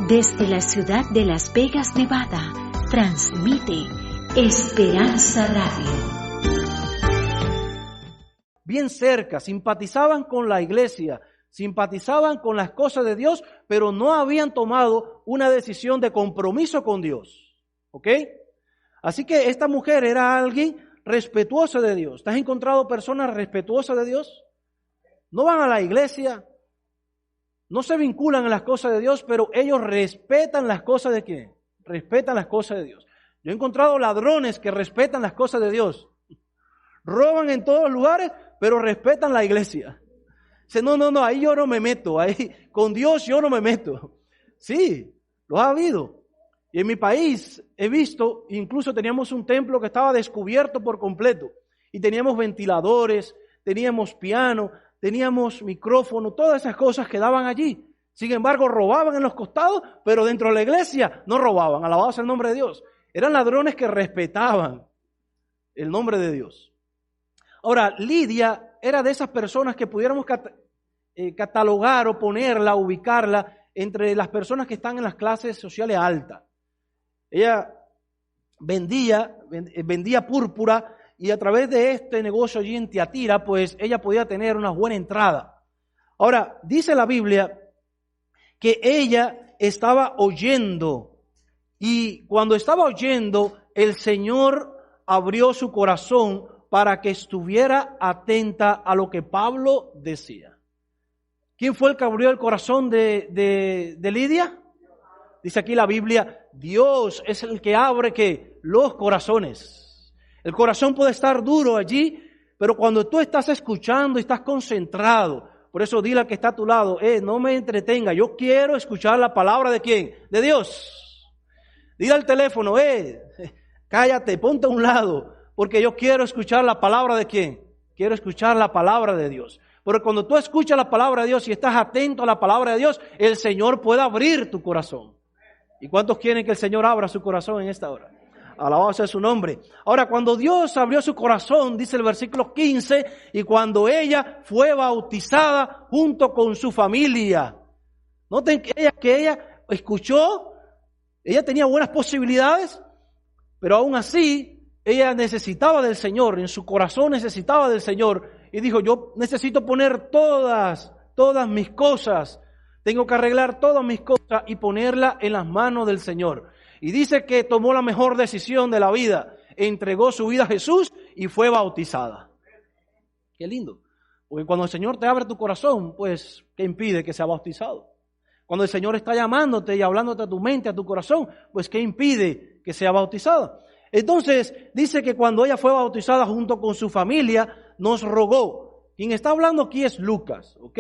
Desde la ciudad de Las Vegas, Nevada, transmite Esperanza Radio. Bien cerca, simpatizaban con la iglesia, simpatizaban con las cosas de Dios, pero no habían tomado una decisión de compromiso con Dios. ¿Ok? Así que esta mujer era alguien respetuoso de Dios. ¿Te has encontrado personas respetuosas de Dios? No van a la iglesia, no se vinculan en las cosas de Dios, pero ellos respetan las cosas de ¿quién? Respetan las cosas de Dios. Yo he encontrado ladrones que respetan las cosas de Dios. Roban en todos los lugares, pero respetan la iglesia. Dice, no, ahí yo no me meto, ahí con Dios yo no me meto. Sí, lo ha habido. Y en mi país he visto, incluso teníamos un templo que estaba descubierto por completo. Y teníamos ventiladores, teníamos piano, teníamos micrófono, todas esas cosas quedaban allí. Sin embargo, robaban en los costados, pero dentro de la iglesia no robaban. Alabado sea el nombre de Dios. Eran ladrones que respetaban el nombre de Dios. Ahora, Lidia era de esas personas que pudiéramos catalogar o ponerla, ubicarla entre las personas que están en las clases sociales altas. Ella vendía púrpura y a través de este negocio allí en Tiatira, pues ella podía tener una buena entrada. Ahora, dice la Biblia que ella estaba oyendo y cuando estaba oyendo, el Señor abrió su corazón para que estuviera atenta a lo que Pablo decía. ¿Quién fue el que abrió el corazón de Lidia? Dice aquí la Biblia, Dios es el que abre ¿qué? Los corazones. El corazón puede estar duro allí, pero cuando tú estás escuchando y estás concentrado, por eso dile al que está a tu lado, no me entretenga, yo quiero escuchar la palabra ¿de quién? De Dios. Dile al teléfono, cállate, ponte a un lado, porque yo quiero escuchar la palabra ¿de quién? Quiero escuchar la palabra de Dios. Porque cuando tú escuchas la palabra de Dios y estás atento a la palabra de Dios, el Señor puede abrir tu corazón. ¿Y cuántos quieren que el Señor abra su corazón en esta hora? Alabado sea su nombre. Ahora, cuando Dios abrió su corazón, dice el versículo 15, y cuando ella fue bautizada junto con su familia. Noten que ella escuchó, ella tenía buenas posibilidades, pero aún así, ella necesitaba del Señor, en su corazón necesitaba del Señor, y dijo, yo necesito poner todas mis cosas, tengo que arreglar todas mis cosas y ponerla en las manos del Señor. Y dice que tomó la mejor decisión de la vida, entregó su vida a Jesús y fue bautizada. Qué lindo. Porque cuando el Señor te abre tu corazón, pues, ¿qué impide que sea bautizado? Cuando el Señor está llamándote y hablándote a tu mente, a tu corazón, pues, ¿qué impide que sea bautizada? Entonces, dice que cuando ella fue bautizada junto con su familia, nos rogó. Quien está hablando aquí es Lucas, ¿ok?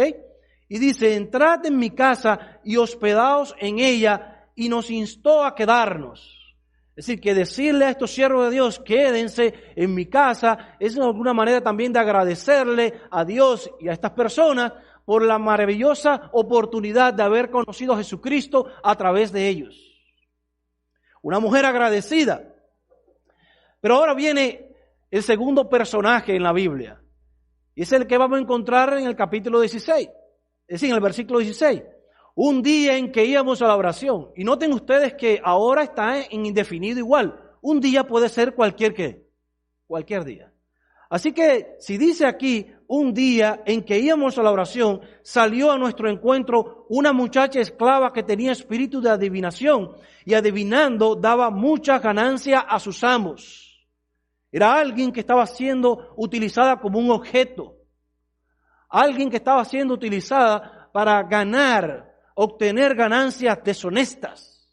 Y dice, entrad en mi casa y hospedaos en ella, y nos instó a quedarnos. Es decir, que decirle a estos siervos de Dios, quédense en mi casa, es de alguna manera también de agradecerle a Dios y a estas personas por la maravillosa oportunidad de haber conocido a Jesucristo a través de ellos. Una mujer agradecida. Pero ahora viene el segundo personaje en la Biblia. Y es el que vamos a encontrar en el capítulo 16. Es decir, en el versículo 16. Un día en que íbamos a la oración. Y noten ustedes que ahora está en indefinido igual. Un día puede ser cualquier día. Así que si dice aquí, un día en que íbamos a la oración, salió a nuestro encuentro una muchacha esclava que tenía espíritu de adivinación y adivinando daba mucha ganancia a sus amos. Era alguien que estaba siendo utilizada como un objeto. Alguien que estaba siendo utilizada para obtener ganancias deshonestas.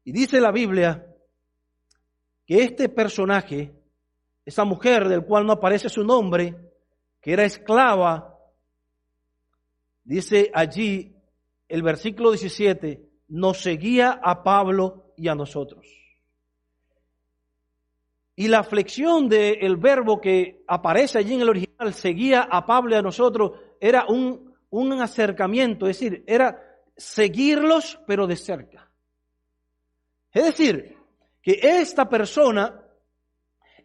Y dice la Biblia que este personaje, esa mujer del cual no aparece su nombre, que era esclava, dice allí el versículo 17, nos seguía a Pablo y a nosotros. Y la flexión del verbo que aparece allí en el original, seguía a Pablo y a nosotros, era un acercamiento, es decir, era seguirlos pero de cerca. Es decir, que esta persona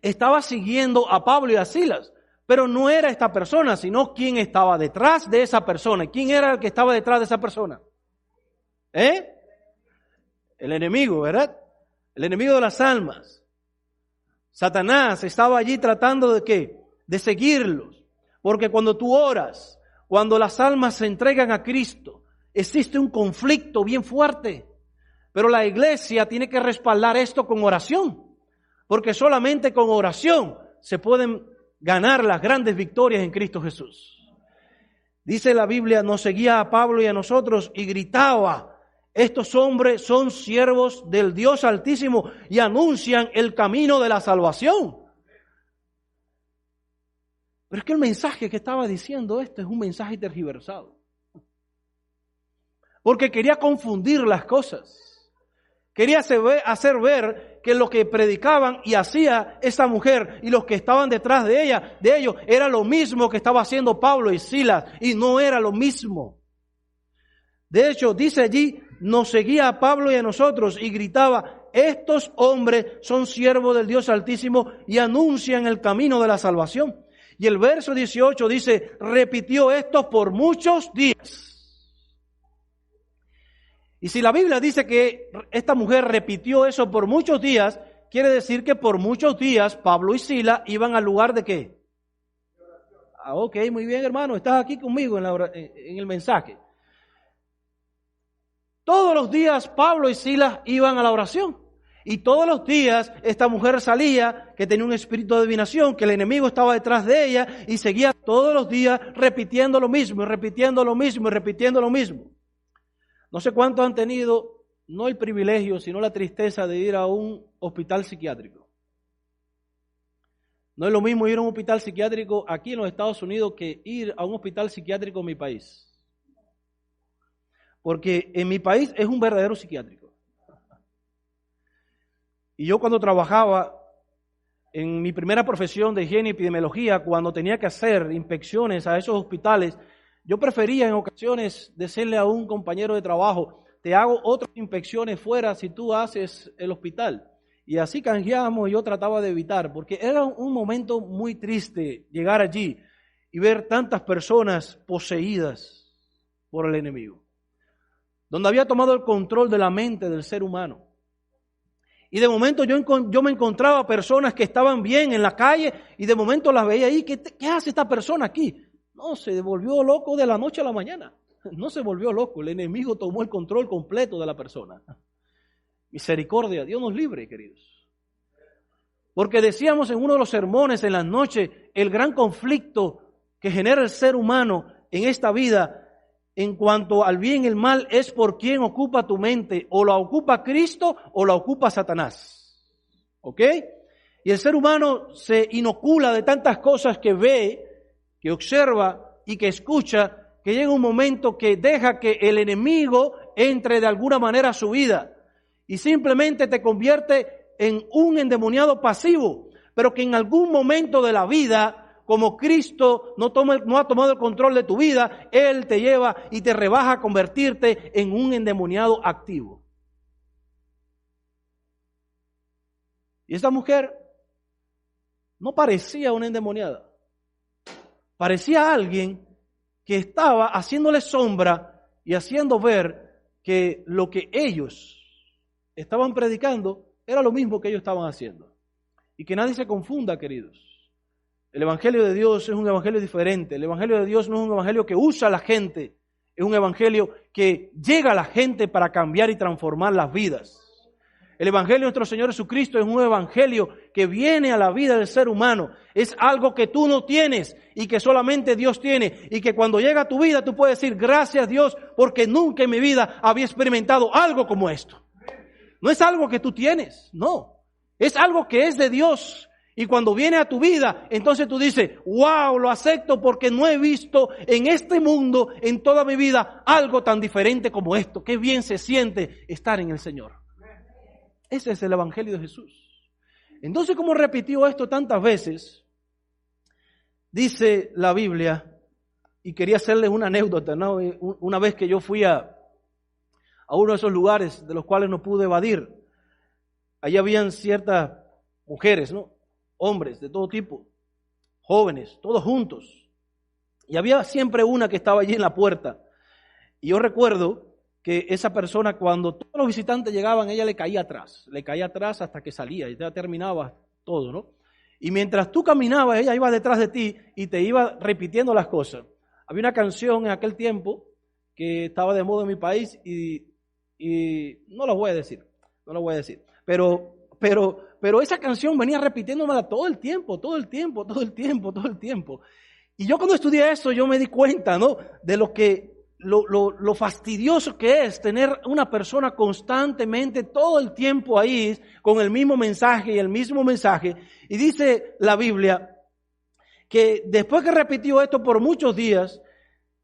estaba siguiendo a Pablo y a Silas, Pero no era esta persona, sino quién estaba detrás de esa persona. ¿Quién era el que estaba detrás de esa persona? El enemigo, ¿verdad? El enemigo de las almas. Satanás estaba allí tratando de ¿qué? De seguirlos. Porque cuando tú oras, cuando las almas se entregan a Cristo, existe un conflicto bien fuerte. Pero la iglesia tiene que respaldar esto con oración. Porque solamente con oración se pueden ganar las grandes victorias en Cristo Jesús. Dice la Biblia, nos seguía a Pablo y a nosotros y gritaba: estos hombres son siervos del Dios Altísimo y anuncian el camino de la salvación. Pero es que el mensaje que estaba diciendo esto es un mensaje tergiversado. Porque quería confundir las cosas. Quería hacer ver que lo que predicaban y hacía esa mujer y los que estaban detrás de ellos, era lo mismo que estaba haciendo Pablo y Silas, y no era lo mismo. De hecho, dice allí, nos seguía a Pablo y a nosotros y gritaba: estos hombres son siervos del Dios Altísimo y anuncian el camino de la salvación. Y el verso 18 dice, repitió esto por muchos días. Y si la Biblia dice que esta mujer repitió eso por muchos días, quiere decir que por muchos días Pablo y Silas iban al lugar de ¿qué? Ok, muy bien, hermano, estás aquí conmigo en el mensaje. Todos los días Pablo y Silas iban a la oración. Y todos los días esta mujer salía, que tenía un espíritu de adivinación, que el enemigo estaba detrás de ella, y seguía todos los días repitiendo lo mismo, y repitiendo lo mismo, y repitiendo lo mismo. No sé cuántos han tenido, no el privilegio, sino la tristeza de ir a un hospital psiquiátrico. No es lo mismo ir a un hospital psiquiátrico aquí en los Estados Unidos que ir a un hospital psiquiátrico en mi país. Porque en mi país es un verdadero psiquiátrico. Y yo cuando trabajaba en mi primera profesión de higiene y epidemiología, cuando tenía que hacer inspecciones a esos hospitales, yo prefería en ocasiones decirle a un compañero de trabajo, te hago otras inspecciones fuera si tú haces el hospital. Y así canjeamos y yo trataba de evitar, porque era un momento muy triste llegar allí y ver tantas personas poseídas por el enemigo, donde había tomado el control de la mente del ser humano. Y de momento yo me encontraba personas que estaban bien en la calle y de momento las veía ahí. ¿Qué hace esta persona aquí? No, se volvió loco de la noche a la mañana. No se volvió loco, el enemigo tomó el control completo de la persona. Misericordia, Dios nos libre, queridos. Porque decíamos en uno de los sermones en las noches, el gran conflicto que genera el ser humano en esta vida en cuanto al bien y el mal es por quién ocupa tu mente, o la ocupa Cristo o la ocupa Satanás. ¿Ok? Y el ser humano se inocula de tantas cosas que ve, que observa y que escucha, que llega un momento que deja que el enemigo entre de alguna manera a su vida y simplemente te convierte en un endemoniado pasivo, pero que en algún momento de la vida, como Cristo no ha tomado el control de tu vida, Él te lleva y te rebaja a convertirte en un endemoniado activo. Y esta mujer no parecía una endemoniada. Parecía alguien que estaba haciéndole sombra y haciendo ver que lo que ellos estaban predicando era lo mismo que ellos estaban haciendo. Y que nadie se confunda, queridos. El Evangelio de Dios es un Evangelio diferente. El Evangelio de Dios no es un Evangelio que usa a la gente. Es un Evangelio que llega a la gente para cambiar y transformar las vidas. El Evangelio de nuestro Señor Jesucristo es un Evangelio que viene a la vida del ser humano. Es algo que tú no tienes y que solamente Dios tiene. Y que cuando llega a tu vida tú puedes decir gracias Dios porque nunca en mi vida había experimentado algo como esto. No es algo que tú tienes, no. Es algo que es de Dios. Y cuando viene a tu vida, entonces tú dices, wow, lo acepto porque no he visto en este mundo, en toda mi vida, algo tan diferente como esto. Qué bien se siente estar en el Señor. Ese es el Evangelio de Jesús. Entonces, como repitió esto tantas veces, dice la Biblia, y quería hacerles una anécdota, ¿no? Una vez que yo fui a uno de esos lugares de los cuales no pude evadir, allí habían ciertas mujeres, ¿no? Hombres de todo tipo, jóvenes, todos juntos. Y había siempre una que estaba allí en la puerta. Y yo recuerdo que esa persona, cuando todos los visitantes llegaban, ella le caía atrás hasta que salía, y ya terminaba todo, ¿no? Y mientras tú caminabas, ella iba detrás de ti y te iba repitiendo las cosas. Había una canción en aquel tiempo que estaba de moda en mi país y no la voy a decir, pero esa canción venía repitiéndomela todo el tiempo. Y yo cuando estudié eso, yo me di cuenta, ¿no?, de lo fastidioso que es tener una persona constantemente todo el tiempo ahí con el mismo mensaje y el mismo mensaje. Y dice la Biblia que después que repitió esto por muchos días,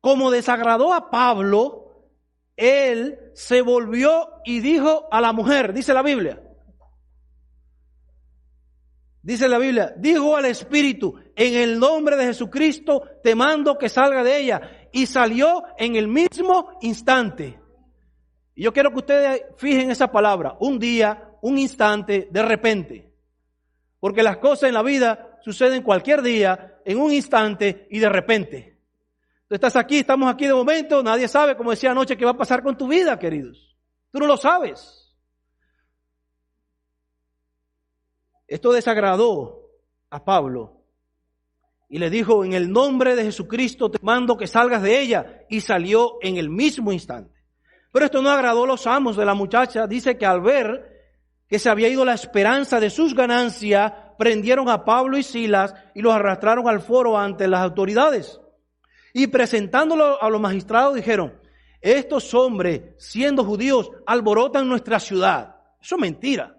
como desagradó a Pablo, él se volvió y dijo a la mujer, dice la Biblia, dijo al espíritu, en el nombre de Jesucristo te mando que salga de ella. Y salió en el mismo instante. Y yo quiero que ustedes fijen esa palabra, un día, un instante, de repente. Porque las cosas en la vida suceden cualquier día, en un instante y de repente. Tú estás aquí, estamos aquí de momento, nadie sabe, como decía anoche, qué va a pasar con tu vida, queridos. Tú no lo sabes. Esto desagradó a Pablo. Y le dijo, en el nombre de Jesucristo te mando que salgas de ella. Y salió en el mismo instante. Pero esto no agradó a los amos de la muchacha. Dice que al ver que se había ido la esperanza de sus ganancias, prendieron a Pablo y Silas y los arrastraron al foro ante las autoridades. Y presentándolo a los magistrados dijeron, estos hombres, siendo judíos, alborotan nuestra ciudad. Eso es mentira.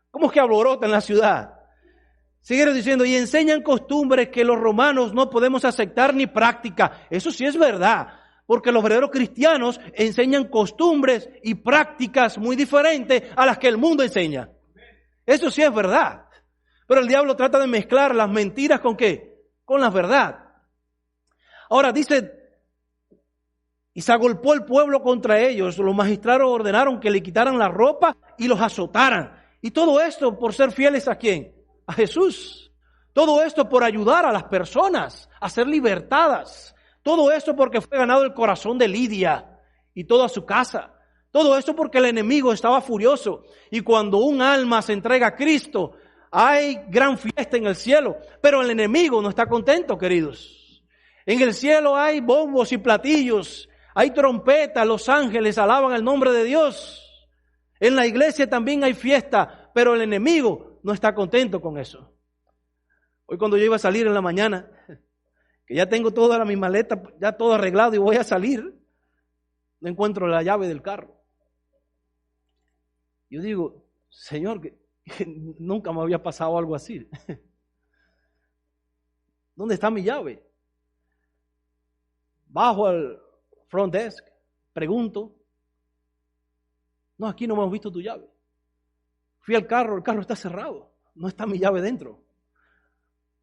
¿Cómo es que alborotan la ciudad? Siguieron diciendo, y enseñan costumbres que los romanos no podemos aceptar ni práctica. Eso sí es verdad, porque los verdaderos cristianos enseñan costumbres y prácticas muy diferentes a las que el mundo enseña. Eso sí es verdad. Pero el diablo trata de mezclar las mentiras ¿con qué? Con la verdad. Ahora dice, y se agolpó el pueblo contra ellos. Los magistrados ordenaron que le quitaran la ropa y los azotaran. Y todo esto por ser fieles ¿a quién? A Jesús. Todo esto por ayudar a las personas a ser libertadas. Todo esto porque fue ganado el corazón de Lidia y toda su casa. Todo esto porque el enemigo estaba furioso. Y cuando un alma se entrega a Cristo, hay gran fiesta en el cielo. Pero el enemigo no está contento, queridos. En el cielo hay bombos y platillos, hay trompetas, los ángeles alaban el nombre de Dios. En la iglesia también hay fiesta, pero el enemigo no está contento con eso. Hoy cuando yo iba a salir en la mañana, que ya tengo toda mi maleta, ya todo arreglado y voy a salir, no encuentro la llave del carro. Yo digo, Señor, que nunca me había pasado algo así. ¿Dónde está mi llave? Bajo al front desk, pregunto. No, aquí no hemos visto tu llave. Fui al carro, el carro está cerrado, no está mi llave dentro.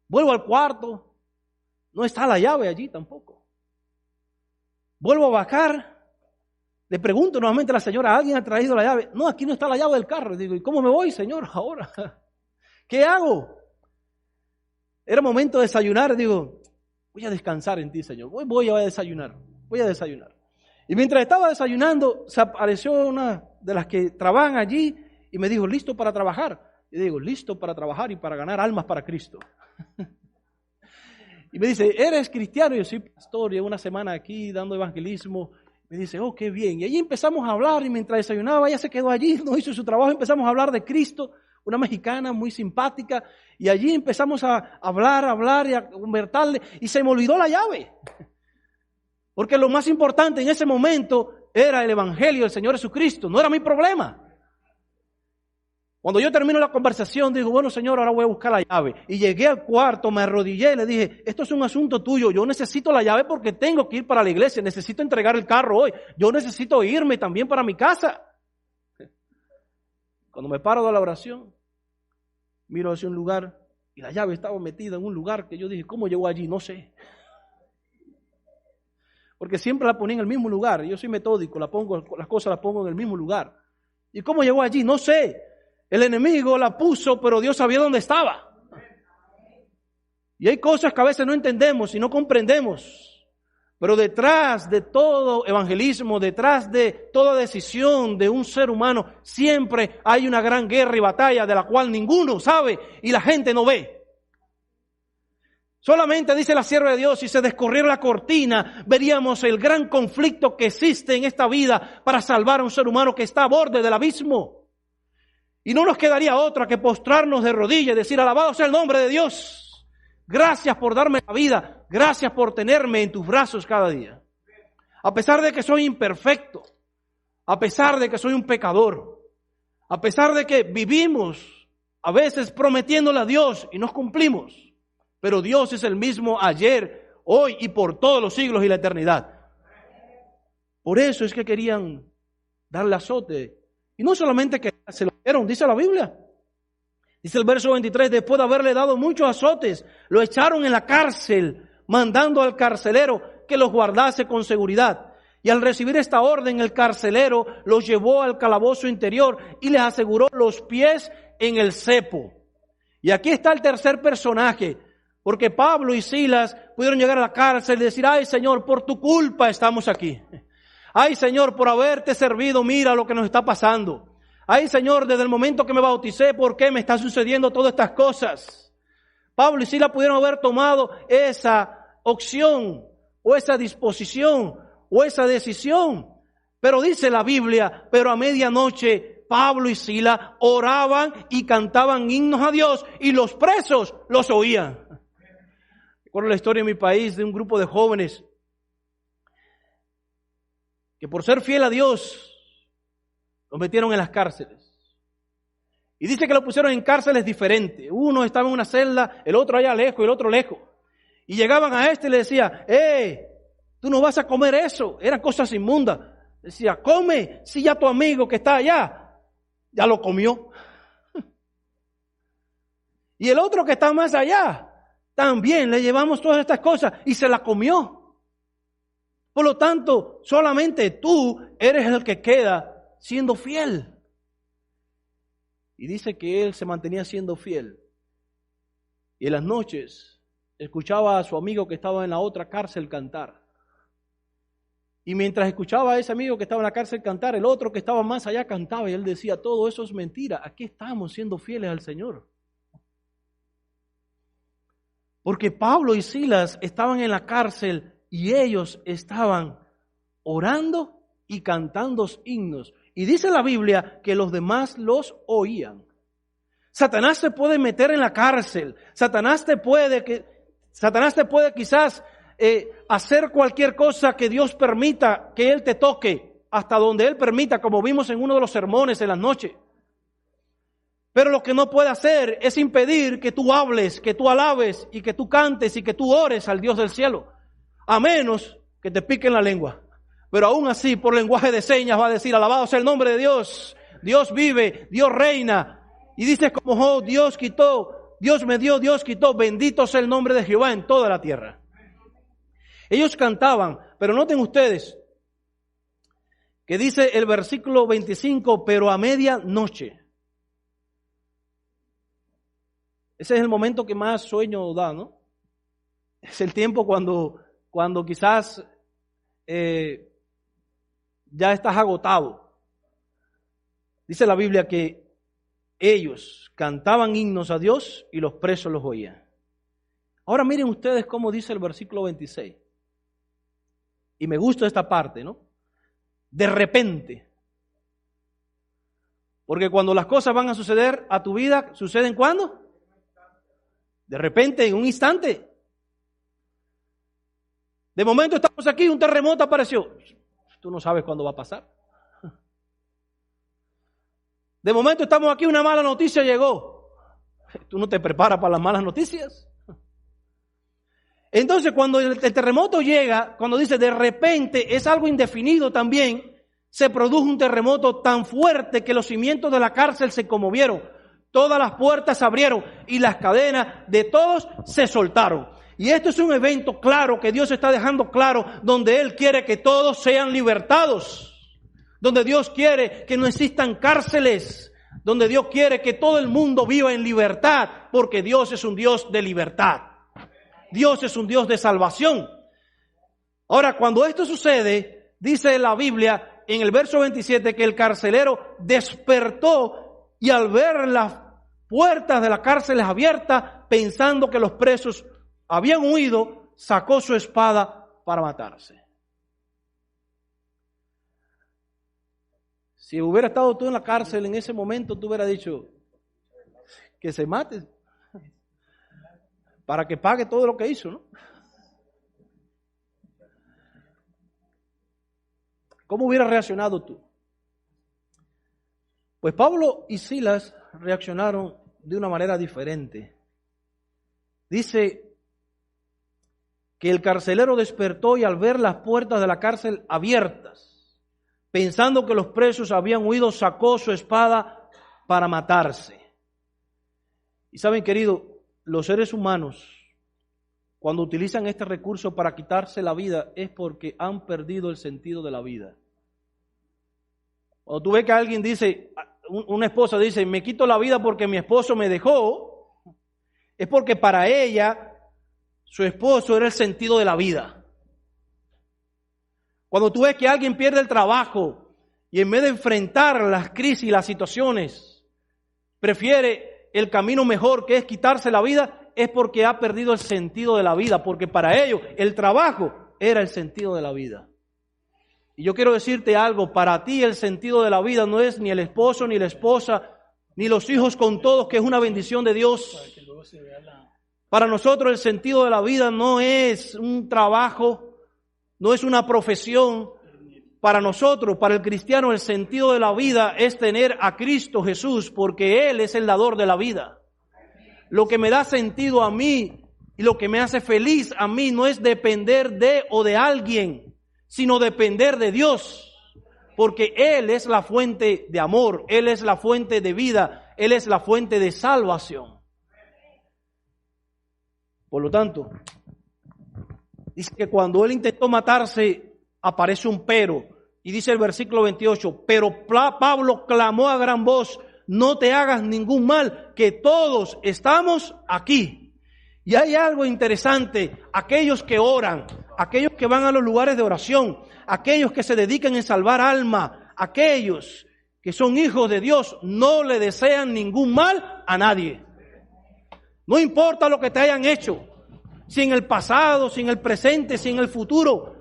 Vuelvo al cuarto, no está la llave allí tampoco. Vuelvo a bajar, le pregunto nuevamente a la señora, ¿alguien ha traído la llave? No, aquí no está la llave del carro. Digo, ¿y cómo me voy, Señor, ahora? ¿Qué hago? Era momento de desayunar, digo, voy a descansar en ti, Señor, voy a desayunar. Y mientras estaba desayunando, se apareció una de las que trabajan allí, y me dijo, ¿listo para trabajar? Y digo, listo para trabajar y para ganar almas para Cristo. Y me dice, ¿eres cristiano? Y yo soy pastor, llevo una semana aquí dando evangelismo. Me dice, oh, qué bien. Y allí empezamos a hablar y mientras desayunaba ella se quedó allí, no hizo su trabajo. Empezamos a hablar de Cristo, una mexicana muy simpática. Y allí empezamos a hablar y a conversarle. Y se me olvidó la llave. Porque lo más importante en ese momento era el evangelio del Señor Jesucristo. No era mi problema. Cuando yo termino la conversación, digo, bueno, Señor, ahora voy a buscar la llave. Y llegué al cuarto, me arrodillé y le dije, esto es un asunto tuyo, yo necesito la llave porque tengo que ir para la iglesia, necesito entregar el carro hoy, yo necesito irme también para mi casa. Cuando me paro de la oración, miro hacia un lugar y la llave estaba metida en un lugar que yo dije, ¿cómo llegó allí? No sé. Porque siempre la ponía en el mismo lugar, yo soy metódico, las cosas las pongo en el mismo lugar. ¿Y cómo llegó allí? No sé. El enemigo la puso, pero Dios sabía dónde estaba. Y hay cosas que a veces no entendemos y no comprendemos. Pero detrás de todo evangelismo, detrás de toda decisión de un ser humano, siempre hay una gran guerra y batalla de la cual ninguno sabe y la gente no ve. Solamente dice la sierva de Dios, si se descorriera la cortina, veríamos el gran conflicto que existe en esta vida para salvar a un ser humano que está a borde del abismo. Y no nos quedaría otra que postrarnos de rodillas y decir, alabado sea el nombre de Dios. Gracias por darme la vida. Gracias por tenerme en tus brazos cada día. A pesar de que soy imperfecto, a pesar de que soy un pecador, a pesar de que vivimos a veces prometiéndole a Dios y nos cumplimos, pero Dios es el mismo ayer, hoy y por todos los siglos y la eternidad. Por eso es que querían darle azote. Y no solamente que se lo dieron, dice la Biblia. Dice el verso 23, después de haberle dado muchos azotes, lo echaron en la cárcel, mandando al carcelero que los guardase con seguridad. Y al recibir esta orden, el carcelero los llevó al calabozo interior y les aseguró los pies en el cepo. Y aquí está el tercer personaje, porque Pablo y Silas pudieron llegar a la cárcel y decir, ay Señor, por tu culpa estamos aquí. Ay Señor, por haberte servido, mira lo que nos está pasando. Ay Señor, desde el momento que me bauticé, ¿por qué me están sucediendo todas estas cosas? Pablo y Silas pudieron haber tomado esa opción, o esa disposición, o esa decisión. Pero dice la Biblia, pero a medianoche Pablo y Silas oraban y cantaban himnos a Dios, y los presos los oían. Recuerdo la historia en mi país de un grupo de jóvenes que por ser fiel a Dios, los metieron en las cárceles. Y dice que lo pusieron en cárceles diferentes. Uno estaba en una celda, el otro allá lejos y el otro lejos. Y llegaban a este y le decía, tú no vas a comer eso. Eran cosas inmundas. Decía, come, si ya tu amigo que está allá, ya lo comió. Y el otro que está más allá, también le llevamos todas estas cosas y se la comió. Por lo tanto, solamente tú eres el que queda siendo fiel. Y dice que él se mantenía siendo fiel. Y en las noches escuchaba a su amigo que estaba en la otra cárcel cantar. Y mientras escuchaba a ese amigo que estaba en la cárcel cantar, el otro que estaba más allá cantaba y él decía, todo eso es mentira. Aquí estamos siendo fieles al Señor. Porque Pablo y Silas estaban en la cárcel y ellos estaban orando y cantando himnos. Y dice la Biblia que los demás los oían. Satanás te puede meter en la cárcel. Satanás te puede quizás hacer cualquier cosa que Dios permita que Él te toque, hasta donde Él permita, como vimos en uno de los sermones en las noches. Pero lo que no puede hacer es impedir que tú hables, que tú alabes y que tú cantes y que tú ores al Dios del cielo. A menos que te piquen la lengua. Pero aún así, por lenguaje de señas va a decir, alabado sea el nombre de Dios. Dios vive, Dios reina. Y dice como Job, Dios quitó, Dios me dio, Dios quitó. Bendito sea el nombre de Jehová en toda la tierra. Ellos cantaban, pero noten ustedes que dice el versículo 25, pero a medianoche. Ese es el momento que más sueño da, ¿no? Es el tiempo cuando quizás ya estás agotado. Dice la Biblia que ellos cantaban himnos a Dios y los presos los oían. Ahora miren ustedes cómo dice el versículo 26. Y me gusta esta parte, ¿no? De repente. Porque cuando las cosas van a suceder a tu vida, ¿suceden cuándo? De repente, en un instante. De momento estamos aquí, un terremoto apareció. Tú no sabes cuándo va a pasar. De momento estamos aquí, una mala noticia llegó. Tú no te preparas para las malas noticias. Entonces, cuando el terremoto llega, cuando dice de repente, es algo indefinido también, se produjo un terremoto tan fuerte que los cimientos de la cárcel se conmovieron. Todas las puertas se abrieron y las cadenas de todos se soltaron. Y esto es un evento claro que Dios está dejando claro, donde Él quiere que todos sean libertados. Donde Dios quiere que no existan cárceles. Donde Dios quiere que todo el mundo viva en libertad, porque Dios es un Dios de libertad. Dios es un Dios de salvación. Ahora, cuando esto sucede, dice la Biblia en el verso 27 que el carcelero despertó y al ver las puertas de la cárcel abiertas, pensando que los presos habían huido, sacó su espada para matarse. Si hubiera estado tú en la cárcel en ese momento, tú hubieras dicho que se mate para que pague todo lo que hizo, ¿no? ¿Cómo hubieras reaccionado tú? Pues Pablo y Silas reaccionaron de una manera diferente. Dice que el carcelero despertó y al ver las puertas de la cárcel abiertas, pensando que los presos habían huido, sacó su espada para matarse. Y saben, querido, los seres humanos, cuando utilizan este recurso para quitarse la vida, es porque han perdido el sentido de la vida. Cuando tú ves que alguien dice, una esposa dice, me quito la vida porque mi esposo me dejó, es porque para ella, su esposo era el sentido de la vida. Cuando tú ves que alguien pierde el trabajo y en vez de enfrentar las crisis y las situaciones, prefiere el camino mejor que es quitarse la vida, es porque ha perdido el sentido de la vida, porque para ellos el trabajo era el sentido de la vida. Y yo quiero decirte algo, para ti el sentido de la vida no es ni el esposo, ni la esposa, ni los hijos con todos, que es una bendición de Dios. Para nosotros el sentido de la vida no es un trabajo, no es una profesión. Para nosotros, para el cristiano, el sentido de la vida es tener a Cristo Jesús, porque Él es el dador de la vida. Lo que me da sentido a mí y lo que me hace feliz a mí no es depender de o de alguien, sino depender de Dios, porque Él es la fuente de amor, Él es la fuente de vida, Él es la fuente de salvación. Por lo tanto, dice que cuando él intentó matarse, aparece un pero, y dice el versículo 28, pero Pablo clamó a gran voz, no te hagas ningún mal, que todos estamos aquí. Y hay algo interesante, aquellos que oran, aquellos que van a los lugares de oración, aquellos que se dedican en salvar alma, aquellos que son hijos de Dios, no le desean ningún mal a nadie. No importa lo que te hayan hecho, si en el pasado, si en el presente, si en el futuro,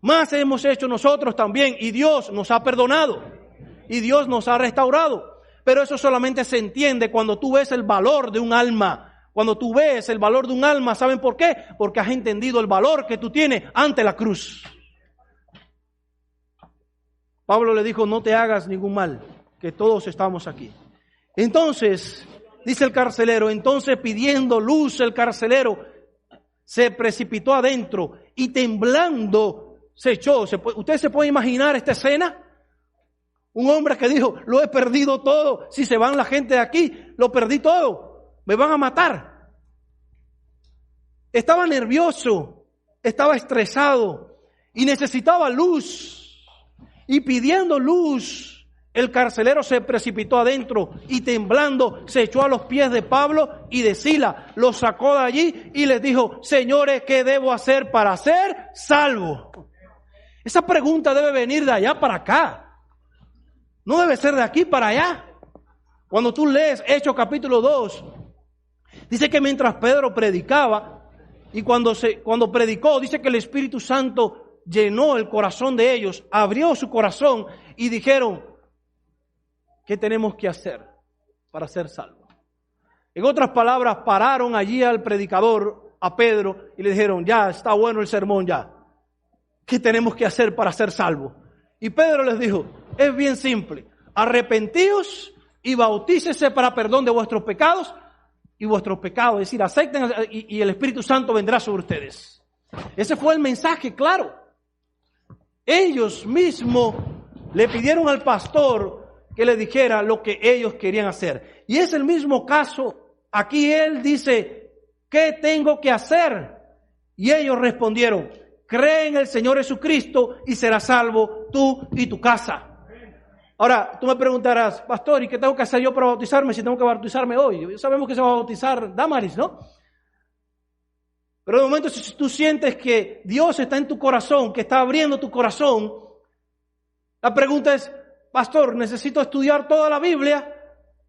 más hemos hecho nosotros también y Dios nos ha perdonado y Dios nos ha restaurado. Pero eso solamente se entiende cuando tú ves el valor de un alma. Cuando tú ves el valor de un alma, ¿saben por qué? Porque has entendido el valor que tú tienes ante la cruz. Pablo le dijo, no te hagas ningún mal, que todos estamos aquí. Entonces, dice el carcelero, entonces pidiendo luz el carcelero se precipitó adentro y temblando se echó. ¿Usted se puede imaginar esta escena? Un hombre que dijo, lo he perdido todo, si se van la gente de aquí, lo perdí todo, me van a matar. Estaba nervioso, estaba estresado y necesitaba luz. Y pidiendo luz, el carcelero se precipitó adentro y temblando se echó a los pies de Pablo y de Silas. Los sacó de allí y les dijo, señores, ¿qué debo hacer para ser salvo? Esa pregunta debe venir de allá para acá. No debe ser de aquí para allá. Cuando tú lees Hechos capítulo 2, dice que mientras Pedro predicaba y cuando predicó, dice que el Espíritu Santo llenó el corazón de ellos, abrió su corazón y dijeron, ¿qué tenemos que hacer para ser salvos? En otras palabras, pararon allí al predicador, a Pedro, y le dijeron, ya está bueno el sermón ya. ¿Qué tenemos que hacer para ser salvos? Y Pedro les dijo, es bien simple, arrepentíos y bautícese para perdón de vuestros pecados y vuestros pecados, es decir, acepten y el Espíritu Santo vendrá sobre ustedes. Ese fue el mensaje claro. Ellos mismos le pidieron al pastor que le dijera lo que ellos querían hacer. Y es el mismo caso. Aquí él dice, ¿qué tengo que hacer? Y ellos respondieron, cree en el Señor Jesucristo y serás salvo tú y tu casa. Ahora, tú me preguntarás, pastor, ¿y qué tengo que hacer yo para bautizarme si tengo que bautizarme hoy? Sabemos que se va a bautizar Damaris, ¿no? Pero de momento, si tú sientes que Dios está en tu corazón, que está abriendo tu corazón, la pregunta es, pastor, ¿necesito estudiar toda la Biblia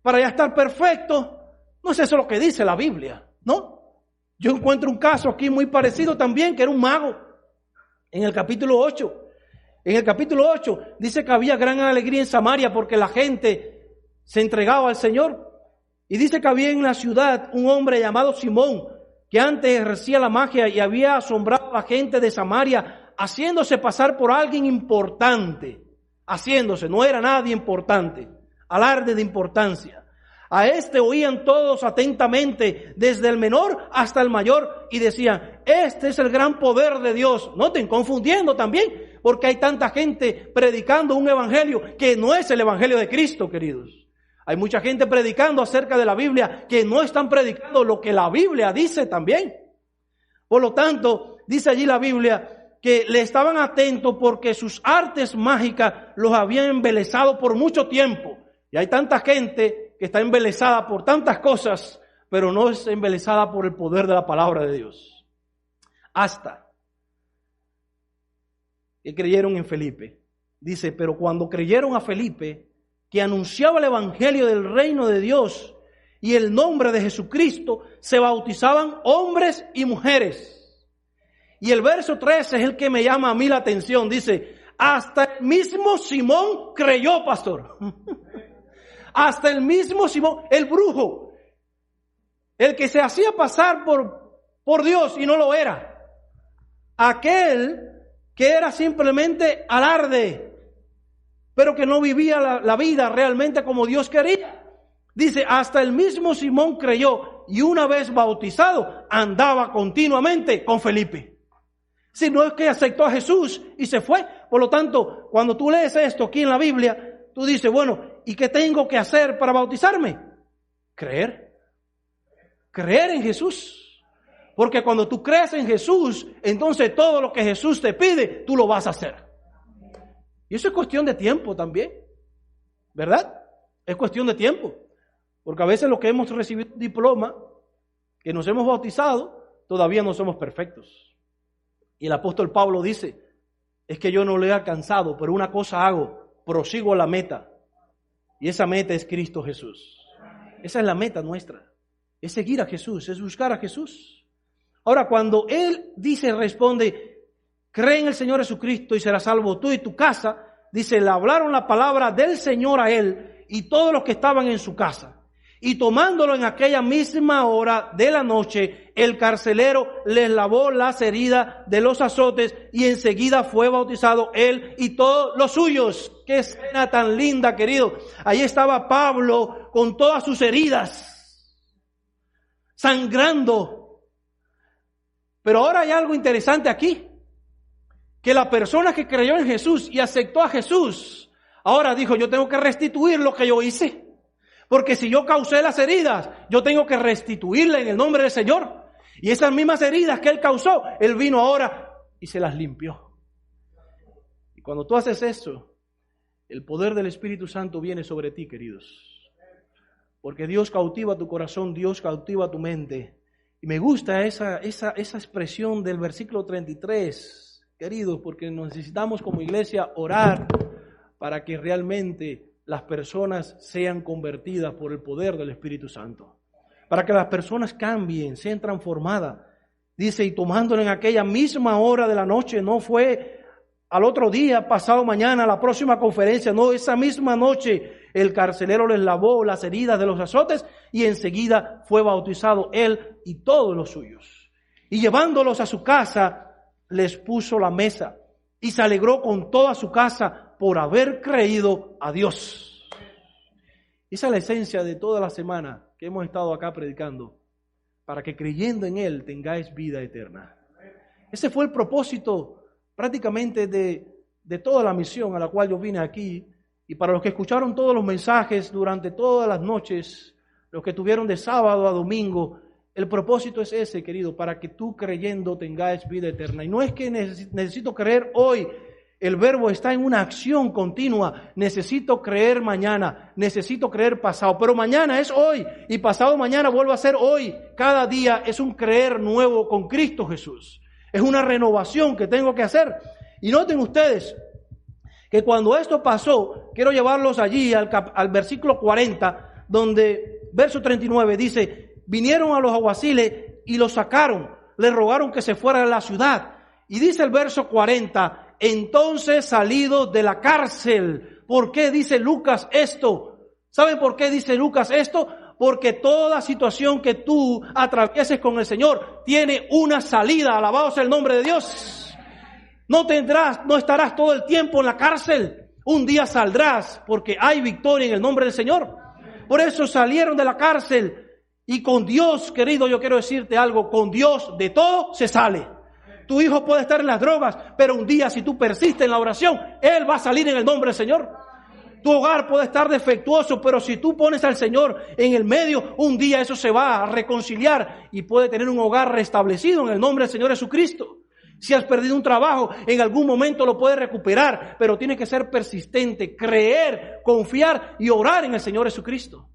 para ya estar perfecto? No es eso lo que dice la Biblia, ¿no? Yo encuentro un caso aquí muy parecido también, que era un mago, en el capítulo 8. En el capítulo 8 dice que había gran alegría en Samaria porque la gente se entregaba al Señor. Y dice que había en la ciudad un hombre llamado Simón, que antes ejercía la magia y había asombrado a la gente de Samaria, haciéndose pasar por alguien importante. No era nadie importante, alarde de importancia. A este oían todos atentamente, desde el menor hasta el mayor, y decían, este es el gran poder de Dios. Noten, confundiendo también, porque hay tanta gente predicando un evangelio que no es el evangelio de Cristo, queridos. Hay mucha gente predicando acerca de la Biblia que no están predicando lo que la Biblia dice también. Por lo tanto, dice allí la Biblia que le estaban atentos porque sus artes mágicas los habían embelesado por mucho tiempo. Y hay tanta gente que está embelesada por tantas cosas, pero no es embelesada por el poder de la palabra de Dios. Hasta que creyeron en Felipe. Dice, pero cuando creyeron a Felipe, que anunciaba el evangelio del reino de Dios y el nombre de Jesucristo, se bautizaban hombres y mujeres. Y el verso 13 es el que me llama a mí la atención. Dice, hasta el mismo Simón creyó, pastor. Hasta el mismo Simón, el brujo, el que se hacía pasar por Dios y no lo era. Aquel que era simplemente alarde, pero que no vivía la vida realmente como Dios quería. Dice, hasta el mismo Simón creyó y una vez bautizado andaba continuamente con Felipe. Si no es que aceptó a Jesús y se fue. Por lo tanto, cuando tú lees esto aquí en la Biblia, tú dices, bueno, ¿y qué tengo que hacer para bautizarme? Creer. Creer en Jesús. Porque cuando tú crees en Jesús, entonces todo lo que Jesús te pide, tú lo vas a hacer. Y eso es cuestión de tiempo también, ¿verdad? Es cuestión de tiempo. Porque a veces los que hemos recibido un diploma, que nos hemos bautizado, todavía no somos perfectos. Y el apóstol Pablo dice, es que yo no lo he alcanzado, pero una cosa hago, prosigo a la meta. Y esa meta es Cristo Jesús. Esa es la meta nuestra. Es seguir a Jesús, es buscar a Jesús. Ahora, cuando Él dice, responde, cree en el Señor Jesucristo y serás salvo tú y tu casa, dice, le hablaron la palabra del Señor a Él y todos los que estaban en su casa. Y tomándolo en aquella misma hora de la noche, el carcelero les lavó las heridas de los azotes y enseguida fue bautizado él y todos los suyos. Qué escena tan linda, querido. Ahí estaba Pablo con todas sus heridas, sangrando. Pero ahora hay algo interesante aquí, que la persona que creyó en Jesús y aceptó a Jesús, ahora dijo, yo tengo que restituir lo que yo hice. Porque si yo causé las heridas, yo tengo que restituirlas en el nombre del Señor. Y esas mismas heridas que Él causó, Él vino ahora y se las limpió. Y cuando tú haces eso, el poder del Espíritu Santo viene sobre ti, queridos. Porque Dios cautiva tu corazón, Dios cautiva tu mente. Y me gusta esa expresión del versículo 33, queridos, porque necesitamos como iglesia orar para que realmente las personas sean convertidas por el poder del Espíritu Santo. Para que las personas cambien, sean transformadas. Dice, y tomándolo en aquella misma hora de la noche, no fue al otro día, pasado mañana, la próxima conferencia, no, esa misma noche el carcelero les lavó las heridas de los azotes y enseguida fue bautizado él y todos los suyos. Y llevándolos a su casa, les puso la mesa y se alegró con toda su casa por haber creído a Dios. Esa es la esencia de toda la semana que hemos estado acá predicando, para que creyendo en Él tengáis vida eterna. Ese fue el propósito prácticamente de toda la misión a la cual yo vine aquí. Y para los que escucharon todos los mensajes durante todas las noches, los que tuvieron de sábado a domingo, el propósito es ese, querido, para que tú creyendo tengáis vida eterna. Y no es que necesito creer hoy El verbo está en una acción continua. Necesito creer mañana, necesito creer pasado, pero mañana es hoy y pasado mañana vuelve a ser hoy. Cada día es un creer nuevo con Cristo Jesús. Es una renovación que tengo que hacer. Y noten ustedes que cuando esto pasó, quiero llevarlos allí al versículo 40, donde verso 39 dice, vinieron a los alguaciles y los sacaron, le rogaron que se fuera de la ciudad. Y dice el verso 40, entonces salidos de la cárcel. ¿Por qué dice Lucas esto? ¿Saben por qué dice Lucas esto? Porque toda situación que tú atravieses con el Señor tiene una salida. Alabado sea el nombre de Dios. No estarás todo el tiempo en la cárcel. Un día saldrás porque hay victoria en el nombre del Señor. Por eso salieron de la cárcel y con Dios, querido, yo quiero decirte algo, con Dios de todo se sale. Tu hijo puede estar en las drogas, pero un día si tú persistes en la oración, él va a salir en el nombre del Señor. Tu hogar puede estar defectuoso, pero si tú pones al Señor en el medio, un día eso se va a reconciliar y puede tener un hogar restablecido en el nombre del Señor Jesucristo. Si has perdido un trabajo, en algún momento lo puedes recuperar, pero tienes que ser persistente, creer, confiar y orar en el Señor Jesucristo.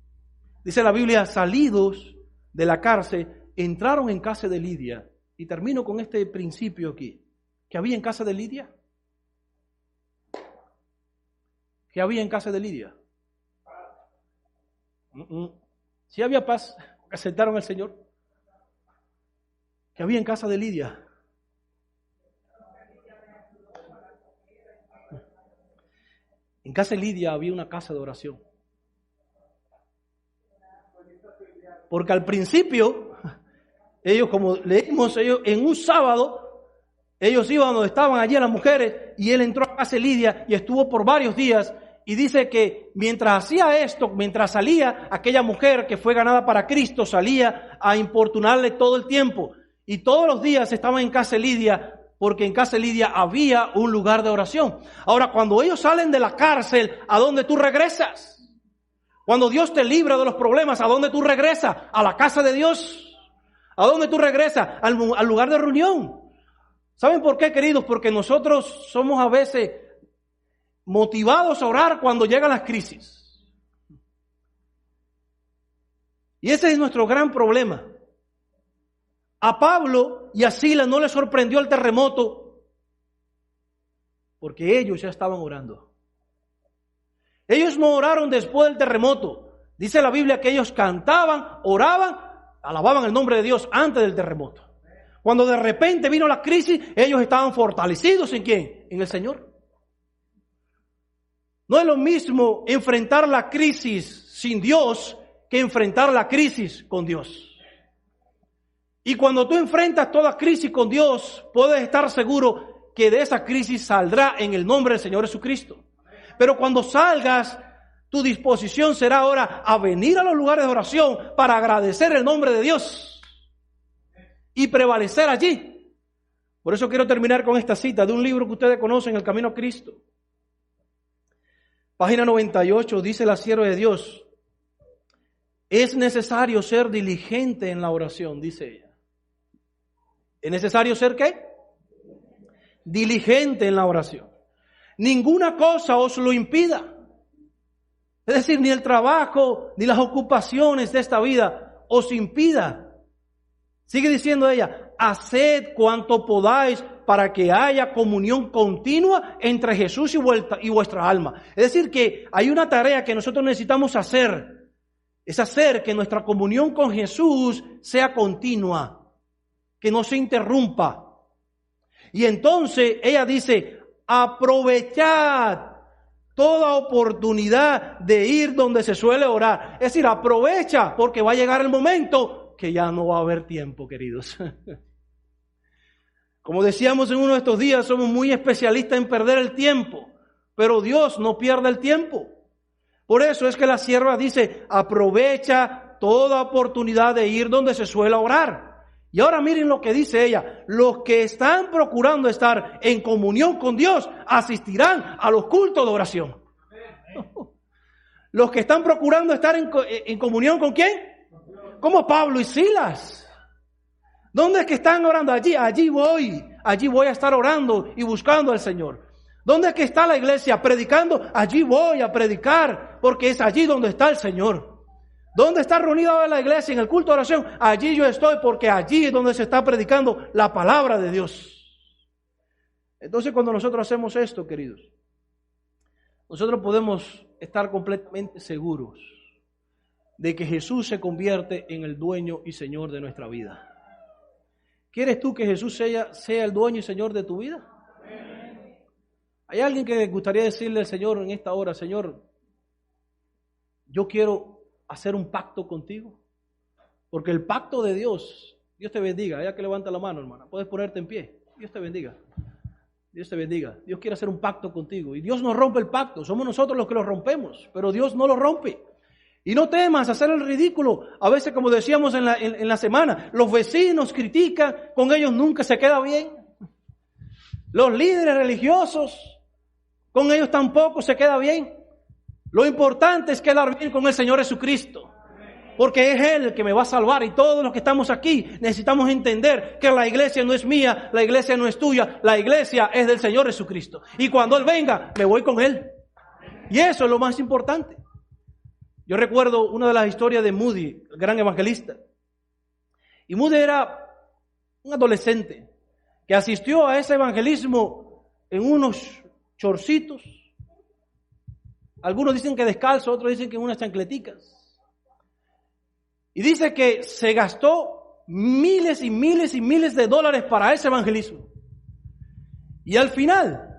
Dice la Biblia, salidos de la cárcel, entraron en casa de Lidia. Y termino con este principio aquí. ¿Qué había en casa de Lidia? ¿Qué había en casa de Lidia? Sí había paz, aceptaron al Señor. ¿Qué había en casa de Lidia? En casa de Lidia había una casa de oración. Porque al principio, ellos, como leímos, ellos en un sábado, ellos iban donde estaban allí las mujeres y él entró a casa de Lidia y estuvo por varios días. Y dice que mientras hacía esto, mientras salía, aquella mujer que fue ganada para Cristo salía a importunarle todo el tiempo. Y todos los días estaban en casa de Lidia, porque en casa de Lidia había un lugar de oración. Ahora, cuando ellos salen de la cárcel, ¿a dónde tú regresas? Cuando Dios te libra de los problemas, ¿a dónde tú regresas? A la casa de Dios. ¿A dónde tú regresas? Al lugar de reunión. ¿Saben por qué, queridos? Porque nosotros somos a veces motivados a orar cuando llegan las crisis. Y ese es nuestro gran problema. A Pablo y a Silas no les sorprendió el terremoto porque ellos ya estaban orando. Ellos no oraron después del terremoto. Dice la Biblia que ellos cantaban, oraban, alababan el nombre de Dios antes del terremoto. Cuando de repente vino la crisis, ellos estaban fortalecidos ¿en quién? En el Señor. No es lo mismo enfrentar la crisis sin Dios que enfrentar la crisis con Dios. Y cuando tú enfrentas toda crisis con Dios, puedes estar seguro que de esa crisis saldrá en el nombre del Señor Jesucristo. Pero cuando salgas, tu disposición será ahora a venir a los lugares de oración para agradecer el nombre de Dios y prevalecer allí. Por eso quiero terminar con esta cita de un libro que ustedes conocen, El Camino a Cristo. Página 98, dice la sierva de Dios: es necesario ser diligente en la oración, dice ella. ¿Es necesario ser qué? Diligente en la oración. Ninguna cosa os lo impida. Es decir, ni el trabajo, ni las ocupaciones de esta vida os impida. Sigue diciendo ella: haced cuanto podáis para que haya comunión continua entre Jesús y vuestra alma. Es decir, que hay una tarea que nosotros necesitamos hacer. Es hacer que nuestra comunión con Jesús sea continua, que no se interrumpa. Y entonces ella dice: aprovechad toda oportunidad de ir donde se suele orar. Es decir, aprovecha, porque va a llegar el momento que ya no va a haber tiempo, queridos. Como decíamos en uno de estos días, somos muy especialistas en perder el tiempo, pero Dios no pierde el tiempo. Por eso es que la sierva dice: aprovecha toda oportunidad de ir donde se suele orar. Y ahora miren lo que dice ella: los que están procurando estar en comunión con Dios asistirán a los cultos de oración. Los que están procurando estar en comunión ¿con quién? Como Pablo y Silas. ¿Dónde es que están orando? Allí voy a estar orando y buscando al Señor. ¿Dónde es que está la iglesia? Predicando. Allí voy a predicar, porque es allí donde está el Señor. ¿Dónde está reunida ahora la iglesia? En el culto de oración. Allí yo estoy, porque allí es donde se está predicando la palabra de Dios. Entonces, cuando nosotros hacemos esto, queridos, nosotros podemos estar completamente seguros de que Jesús se convierte en el dueño y Señor de nuestra vida. ¿Quieres tú que Jesús sea el dueño y Señor de tu vida? ¿Hay alguien que gustaría decirle al Señor en esta hora, Señor, yo quiero hacer un pacto contigo? Porque el pacto de Dios te bendiga. Ya que levanta la mano, hermana, puedes ponerte en pie. Dios te bendiga. Dios te bendiga. Dios quiere hacer un pacto contigo. Y Dios no rompe el pacto. Somos nosotros los que lo rompemos. Pero Dios no lo rompe. Y no temas hacer el ridículo. A veces, como decíamos en la semana, los vecinos critican. Con ellos nunca se queda bien. Los líderes religiosos, con ellos tampoco se queda bien. Lo importante es quedar bien con el Señor Jesucristo. Porque es Él el que me va a salvar, y todos los que estamos aquí necesitamos entender que la iglesia no es mía, la iglesia no es tuya, la iglesia es del Señor Jesucristo. Y cuando Él venga, me voy con Él. Y eso es lo más importante. Yo recuerdo una de las historias de Moody, el gran evangelista. Y Moody era un adolescente que asistió a ese evangelismo en unos chorcitos. Algunos dicen que descalzo, otros dicen que en unas chancleticas. Y dice que se gastó miles y miles y miles de dólares para ese evangelismo. Y al final,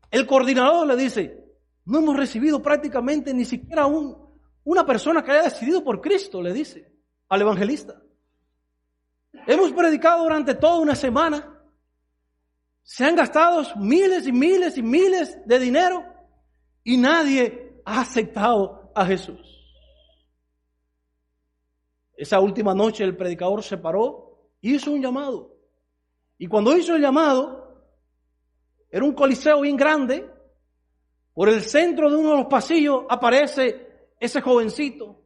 el coordinador le dice, no hemos recibido prácticamente ni siquiera una persona que haya decidido por Cristo, le dice al evangelista. Hemos predicado durante toda una semana. Se han gastado miles y miles y miles de dinero y nadie ha aceptado a Jesús. Esa última noche el predicador se paró, hizo un llamado. Y cuando hizo el llamado, era un coliseo bien grande. Por el centro de uno de los pasillos aparece ese jovencito,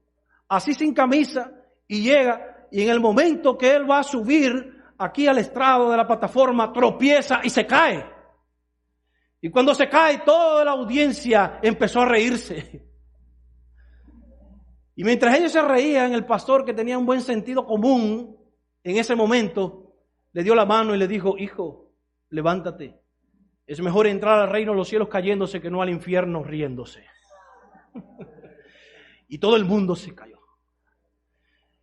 así sin camisa, y llega. Y en el momento que él va a subir aquí al estrado de la plataforma, tropieza y se cae. Y cuando se cae, toda la audiencia empezó a reírse. Y mientras ellos se reían, el pastor, que tenía un buen sentido común en ese momento, le dio la mano y le dijo, hijo, levántate. Es mejor entrar al reino de los cielos cayéndose que no al infierno riéndose. Y todo el mundo se cayó.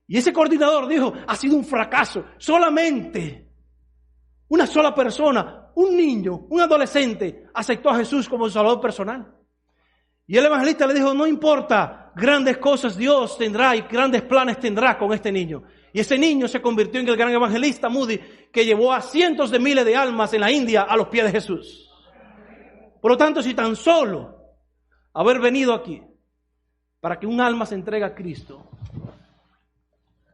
Y ese coordinador dijo, ha sido un fracaso. Solamente una sola persona, un niño, un adolescente, aceptó a Jesús como su salvador personal. Y el evangelista le dijo, no importa, grandes cosas Dios tendrá y grandes planes tendrá con este niño. Y ese niño se convirtió en el gran evangelista Moody, que llevó a cientos de miles de almas en la India a los pies de Jesús. Por lo tanto, si tan solo haber venido aquí para que un alma se entregue a Cristo,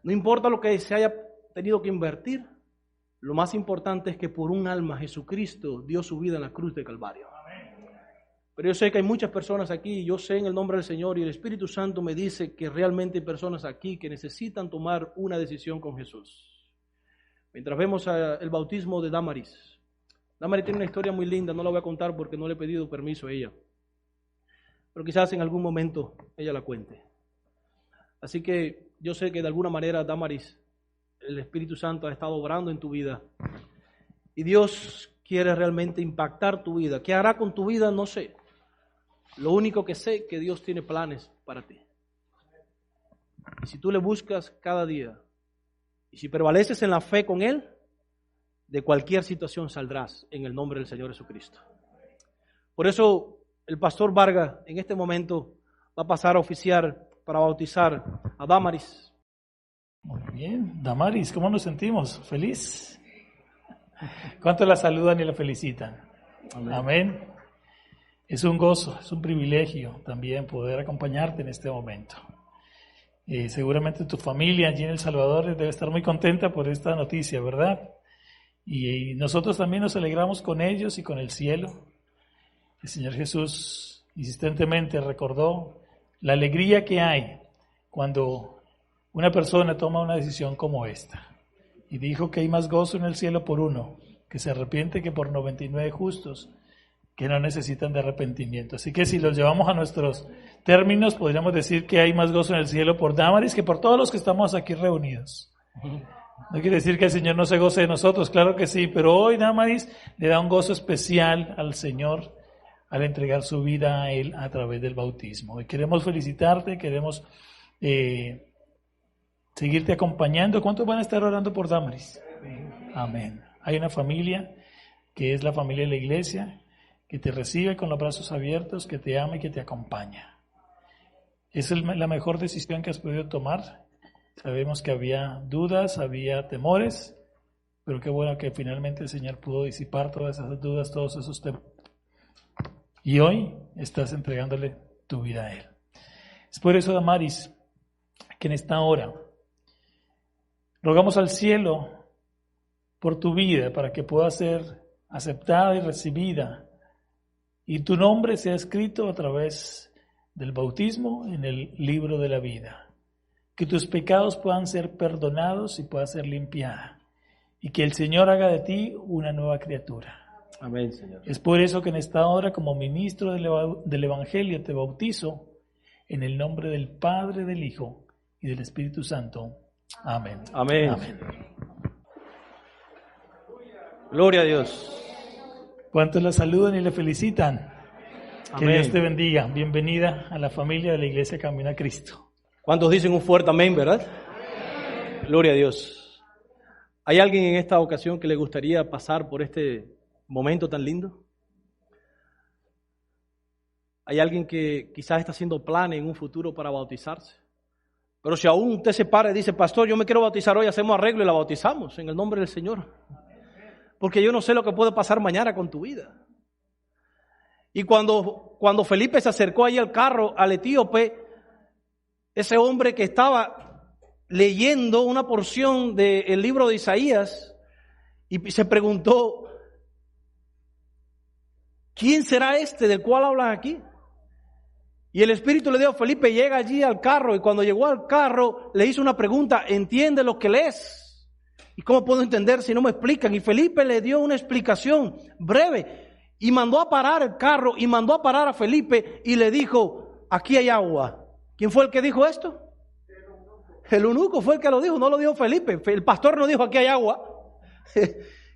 no importa lo que se haya tenido que invertir, lo más importante es que por un alma Jesucristo dio su vida en la cruz de Calvario. Pero yo sé que hay muchas personas aquí, yo sé en el nombre del Señor, y el Espíritu Santo me dice que realmente hay personas aquí que necesitan tomar una decisión con Jesús. Mientras vemos el bautismo de Damaris. Damaris tiene una historia muy linda, no la voy a contar porque no le he pedido permiso a ella. Pero quizás en algún momento ella la cuente. Así que yo sé que de alguna manera, Damaris, el Espíritu Santo ha estado obrando en tu vida. Y Dios quiere realmente impactar tu vida. ¿Qué hará con tu vida? No sé. Lo único que sé es que Dios tiene planes para ti. Y si tú le buscas cada día, y si prevaleces en la fe con Él, de cualquier situación saldrás en el nombre del Señor Jesucristo. Por eso el pastor Vargas en este momento va a pasar a oficiar para bautizar a Damaris. Muy bien, Damaris, ¿cómo nos sentimos? ¿Feliz? ¿Cuántos la saludan y la felicitan? Amén. Amén. Es un gozo, es un privilegio también poder acompañarte en este momento. Seguramente tu familia allí en El Salvador debe estar muy contenta por esta noticia, ¿verdad? Y nosotros también nos alegramos con ellos y con el cielo. El Señor Jesús insistentemente recordó la alegría que hay cuando una persona toma una decisión como esta. Y dijo que hay más gozo en el cielo por uno que se arrepiente que por 99 justos que no necesitan de arrepentimiento. Así que si los llevamos a nuestros términos, podríamos decir que hay más gozo en el cielo por Damaris que por todos los que estamos aquí reunidos. No quiere decir que el Señor no se goce de nosotros, claro que sí, pero hoy Damaris le da un gozo especial al Señor al entregar su vida a Él a través del bautismo. Y queremos felicitarte, queremos seguirte acompañando. ¿Cuántos van a estar orando por Damaris? Amén. Hay una familia que es la familia de la iglesia, que te recibe con los brazos abiertos, que te ama y que te acompaña. Es la mejor decisión que has podido tomar. Sabemos que había dudas, había temores, pero qué bueno que finalmente el Señor pudo disipar todas esas dudas, todos esos temores. Y hoy estás entregándole tu vida a Él. Es por eso, Damaris, que en esta hora rogamos al cielo por tu vida, para que pueda ser aceptada y recibida, y tu nombre sea escrito a través del bautismo en el libro de la vida. Que tus pecados puedan ser perdonados y pueda ser limpiada, y que el Señor haga de ti una nueva criatura. Amén, Señor. Es por eso que en esta hora, como ministro del Evangelio, te bautizo en el nombre del Padre, del Hijo y del Espíritu Santo. Amén. Amén. Amén. Gloria a Dios. ¿Cuántos la saludan y le felicitan? Que Amén. Dios te bendiga. Bienvenida a la familia de la Iglesia Camino a Cristo. ¿Cuántos dicen un fuerte amén, verdad? Gloria a Dios. ¿Hay alguien en esta ocasión que le gustaría pasar por este momento tan lindo? ¿Hay alguien que quizás está haciendo planes en un futuro para bautizarse? Pero si aún usted se para y dice, pastor, yo me quiero bautizar hoy, hacemos arreglo y la bautizamos en el nombre del Señor. Porque yo no sé lo que puede pasar mañana con tu vida. Y cuando Felipe se acercó ahí al carro, al etíope, ese hombre que estaba leyendo una porción del libro de Isaías y se preguntó, ¿quién será este del cual hablan aquí? Y el Espíritu le dijo a Felipe, llega allí al carro, y cuando llegó al carro le hizo una pregunta, ¿entiende lo que lees? ¿Y cómo puedo entender si no me explican? Y Felipe le dio una explicación breve y mandó a parar el carro y mandó a parar a Felipe y le dijo, aquí hay agua. ¿Quién fue el que dijo esto? El eunuco fue el que lo dijo, no lo dijo Felipe. El pastor no dijo aquí hay agua.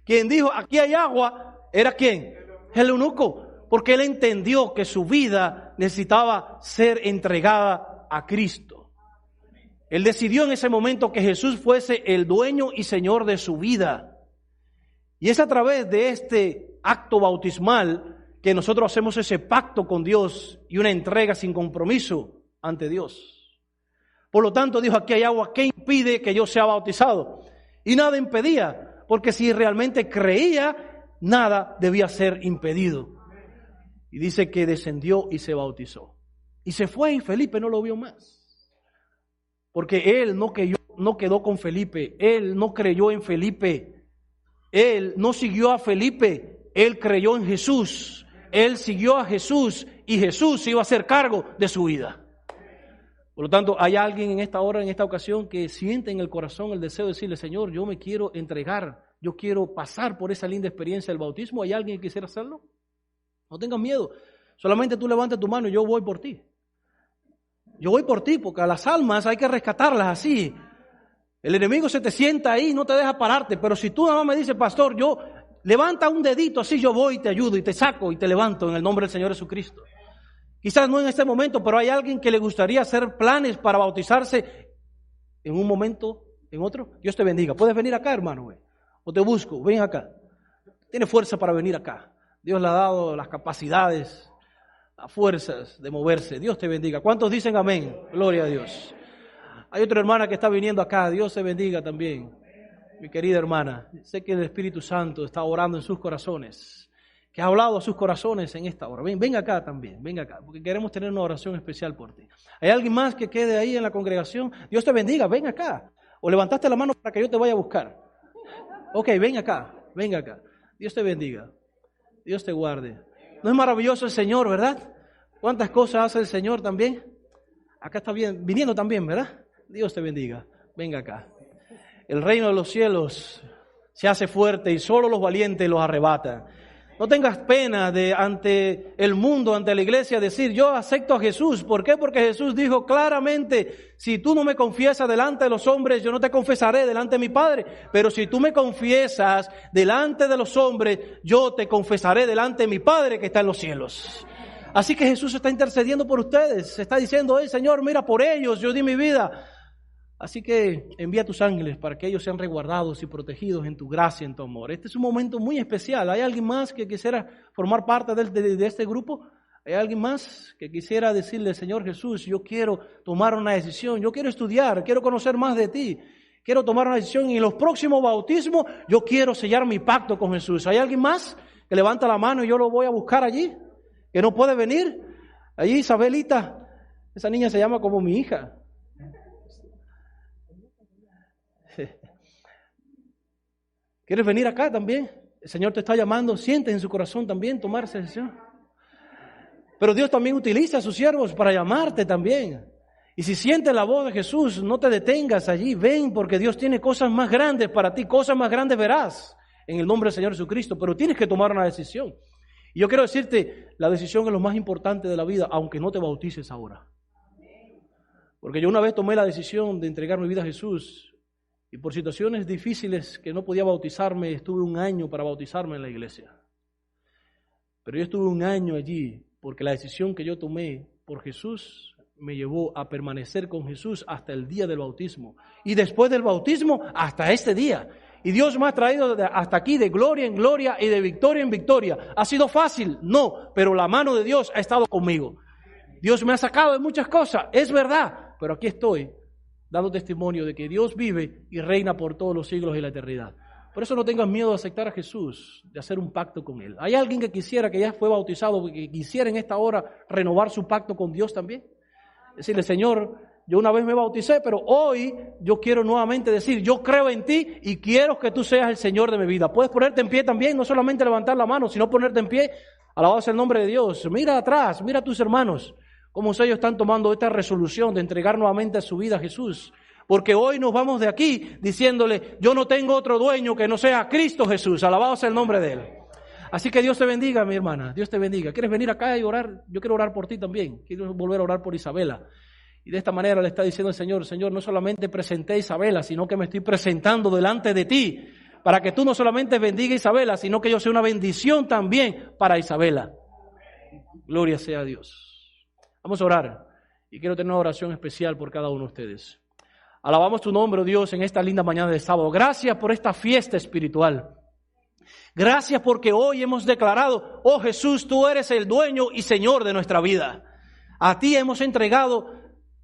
Quien dijo aquí hay agua era ¿quién? El eunuco, porque él entendió que su vida necesitaba ser entregada a Cristo. Él decidió en ese momento que Jesús fuese el dueño y señor de su vida. Y es a través de este acto bautismal que nosotros hacemos ese pacto con Dios y una entrega sin compromiso ante Dios. Por lo tanto, dijo, aquí hay agua, ¿qué impide que yo sea bautizado? Y nada impedía, porque si realmente creía, nada debía ser impedido. Y dice que descendió y se bautizó. Y se fue y Felipe no lo vio más. Porque él no quedó con Felipe, él no creyó en Felipe, él no siguió a Felipe, él creyó en Jesús, él siguió a Jesús y Jesús se iba a hacer cargo de su vida. Por lo tanto, hay alguien en esta hora, en esta ocasión, que siente en el corazón el deseo de decirle, Señor, yo me quiero entregar, yo quiero pasar por esa linda experiencia del bautismo. ¿Hay alguien que quisiera hacerlo? No tengas miedo, solamente tú levanta tu mano y yo voy por ti. Yo voy por ti, porque a las almas hay que rescatarlas así. El enemigo se te sienta ahí y no te deja pararte, pero si tú nada más me dices, pastor, yo levanta un dedito así, yo voy y te ayudo y te saco y te levanto en el nombre del Señor Jesucristo. Quizás no en este momento, pero hay alguien que le gustaría hacer planes para bautizarse en un momento, en otro. Dios te bendiga. ¿Puedes venir acá, hermano? O te busco, ven acá. Tiene fuerza para venir acá. Dios le ha dado las capacidades, las fuerzas de moverse. Dios te bendiga. ¿Cuántos dicen amén? Gloria a Dios. Hay otra hermana que está viniendo acá. Dios te bendiga también. Mi querida hermana, sé que el Espíritu Santo está orando en sus corazones, que ha hablado a sus corazones en esta hora. Ven acá también, ven acá, porque queremos tener una oración especial por ti. ¿Hay alguien más que quede ahí en la congregación? Dios te bendiga, ven acá. O levantaste la mano para que yo te vaya a buscar. Ok, ven acá, ven acá. Dios te bendiga. Dios te guarde. ¿No es maravilloso el Señor, verdad? ¿Cuántas cosas hace el Señor también? Acá está bien, viniendo también, ¿verdad? Dios te bendiga. Venga acá. El reino de los cielos se hace fuerte y solo los valientes los arrebatan. No tengas pena de ante el mundo, ante la iglesia, decir yo acepto a Jesús. ¿Por qué? Porque Jesús dijo claramente, si tú no me confiesas delante de los hombres, yo no te confesaré delante de mi Padre. Pero si tú me confiesas delante de los hombres, yo te confesaré delante de mi Padre que está en los cielos. Así que Jesús está intercediendo por ustedes. Está diciendo, Señor, mira por ellos, yo di mi vida. Así que envía tus ángeles para que ellos sean resguardados y protegidos en tu gracia, en tu amor. Este es un momento muy especial. ¿Hay alguien más que quisiera formar parte de este grupo? ¿Hay alguien más que quisiera decirle, Señor Jesús, yo quiero tomar una decisión, yo quiero estudiar, quiero conocer más de ti, quiero tomar una decisión y en los próximos bautismos yo quiero sellar mi pacto con Jesús? ¿Hay alguien más que levanta la mano y yo lo voy a buscar allí? ¿Que no puede venir? Allí Isabelita, esa niña se llama como mi hija. ¿Quieres venir acá también? El Señor te está llamando, sientes en su corazón también tomar esa decisión. Pero Dios también utiliza a sus siervos para llamarte también. Y si sientes la voz de Jesús, no te detengas allí, ven, porque Dios tiene cosas más grandes para ti, cosas más grandes verás en el nombre del Señor Jesucristo, pero tienes que tomar una decisión. Y yo quiero decirte, la decisión es lo más importante de la vida, aunque no te bautices ahora. Porque yo una vez tomé la decisión de entregar mi vida a Jesús, y por situaciones difíciles que no podía bautizarme, estuve 1 año para bautizarme en la iglesia. Pero yo estuve 1 año allí porque la decisión que yo tomé por Jesús me llevó a permanecer con Jesús hasta el día del bautismo. Y después del bautismo hasta este día. Y Dios me ha traído hasta aquí de gloria en gloria y de victoria en victoria. ¿Ha sido fácil? No, pero la mano de Dios ha estado conmigo. Dios me ha sacado de muchas cosas, es verdad, pero aquí estoy dando testimonio de que Dios vive y reina por todos los siglos y la eternidad. Por eso no tengas miedo de aceptar a Jesús, de hacer un pacto con Él. ¿Hay alguien que quisiera, que ya fue bautizado, que quisiera en esta hora renovar su pacto con Dios también? Decirle, Señor, yo una vez me bauticé, pero hoy yo quiero nuevamente decir, yo creo en ti y quiero que tú seas el Señor de mi vida. Puedes ponerte en pie también, no solamente levantar la mano, sino ponerte en pie. Alabado sea el nombre de Dios. Mira atrás, mira a tus hermanos, cómo ellos están tomando esta resolución de entregar nuevamente su vida a Jesús. Porque hoy nos vamos de aquí diciéndole, yo no tengo otro dueño que no sea Cristo Jesús. Alabado sea el nombre de Él. Así que Dios te bendiga, mi hermana. Dios te bendiga. ¿Quieres venir acá y orar? Yo quiero orar por ti también. Quiero volver a orar por Isabela. Y de esta manera le está diciendo el Señor, Señor, no solamente presenté a Isabela, sino que me estoy presentando delante de ti. Para que tú no solamente bendiga a Isabela, sino que yo sea una bendición también para Isabela. Gloria sea a Dios. Vamos a orar. Y quiero tener una oración especial por cada uno de ustedes. Alabamos tu nombre, oh Dios, en esta linda mañana de sábado. Gracias por esta fiesta espiritual. Gracias porque hoy hemos declarado, oh Jesús, tú eres el dueño y Señor de nuestra vida. A ti hemos entregado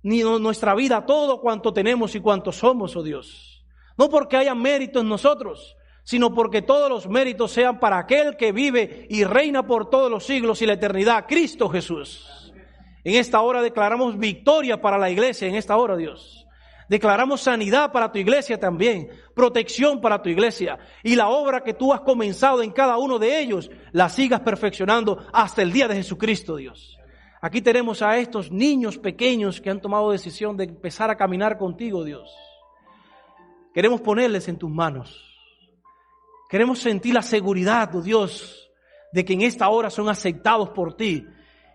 nuestra vida, todo cuanto tenemos y cuanto somos, oh Dios. No porque haya mérito en nosotros, sino porque todos los méritos sean para aquel que vive y reina por todos los siglos y la eternidad, Cristo Jesús. En esta hora declaramos victoria para la iglesia, en esta hora, Dios. Declaramos sanidad para tu iglesia también, protección para tu iglesia. Y la obra que tú has comenzado en cada uno de ellos, la sigas perfeccionando hasta el día de Jesucristo, Dios. Aquí tenemos a estos niños pequeños que han tomado decisión de empezar a caminar contigo, Dios. Queremos ponerles en tus manos. Queremos sentir la seguridad, oh Dios, de que en esta hora son aceptados por ti.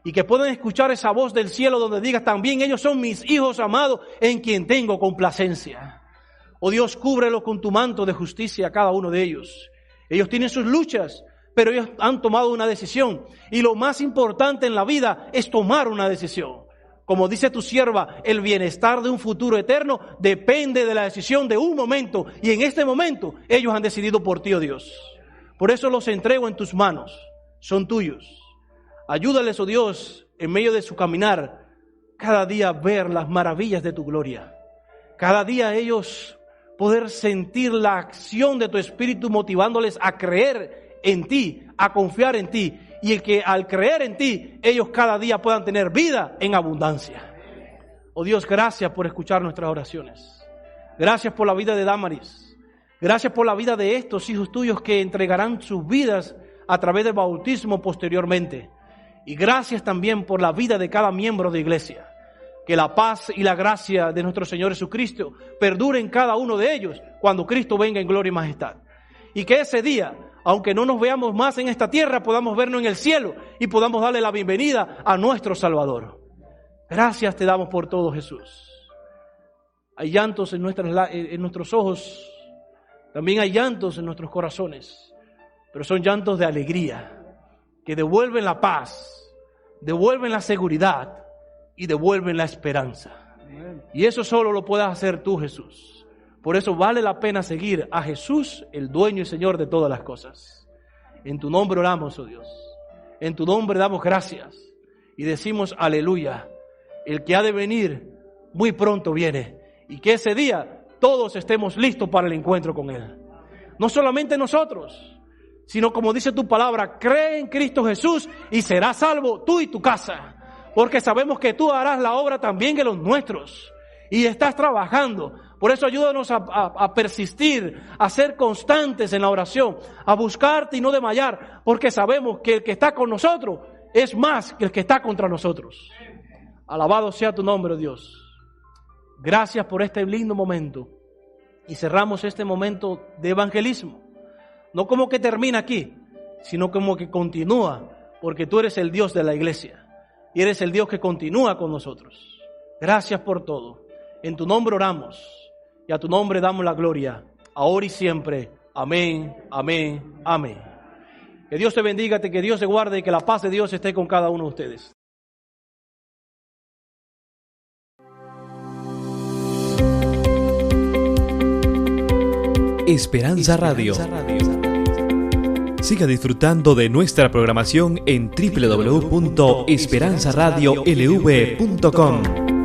Y que puedan escuchar esa voz del cielo donde digas, también ellos son mis hijos amados en quien tengo complacencia. Oh Dios, cúbrelo con tu manto de justicia a cada uno de ellos. Ellos tienen sus luchas, pero ellos han tomado una decisión. Y lo más importante en la vida es tomar una decisión. Como dice tu sierva, el bienestar de un futuro eterno depende de la decisión de un momento. Y en este momento ellos han decidido por ti, oh Dios. Por eso los entrego en tus manos. Son tuyos. Ayúdales, oh Dios, en medio de su caminar, cada día ver las maravillas de tu gloria. Cada día ellos poder sentir la acción de tu Espíritu motivándoles a creer en ti, a confiar en ti. Y el que al creer en ti, ellos cada día puedan tener vida en abundancia. Oh Dios, gracias por escuchar nuestras oraciones. Gracias por la vida de Damaris. Gracias por la vida de estos hijos tuyos que entregarán sus vidas a través del bautismo posteriormente. Y gracias también por la vida de cada miembro de iglesia. Que la paz y la gracia de nuestro Señor Jesucristo perdure en cada uno de ellos cuando Cristo venga en gloria y majestad. Y que ese día, aunque no nos veamos más en esta tierra, podamos vernos en el cielo y podamos darle la bienvenida a nuestro Salvador. Gracias te damos por todo, Jesús. Hay llantos en nuestros ojos, también hay llantos en nuestros corazones, pero son llantos de alegría, que devuelven la paz, devuelven la seguridad y devuelven la esperanza. Y eso solo lo puedes hacer tú, Jesús. Por eso vale la pena seguir a Jesús, el dueño y Señor de todas las cosas. En tu nombre oramos, oh Dios. En tu nombre damos gracias y decimos aleluya. El que ha de venir muy pronto viene, y que ese día todos estemos listos para el encuentro con Él. No solamente nosotros, sino como dice tu palabra, cree en Cristo Jesús y serás salvo tú y tu casa, porque sabemos que tú harás la obra también que los nuestros, y estás trabajando. Por eso ayúdanos a persistir, a ser constantes en la oración, a buscarte y no desmayar, porque sabemos que el que está con nosotros es más que el que está contra nosotros. Alabado sea tu nombre, Dios. Gracias por este lindo momento. Y cerramos este momento de evangelismo. No como que termina aquí, sino como que continúa, porque tú eres el Dios de la iglesia. Y eres el Dios que continúa con nosotros. Gracias por todo. En tu nombre oramos. Y a tu nombre damos la gloria. Ahora y siempre. Amén, amén, amén. Que Dios te bendiga, que Dios te guarde y que la paz de Dios esté con cada uno de ustedes. Esperanza Radio. Siga disfrutando de nuestra programación en www.esperanzaradiolv.com.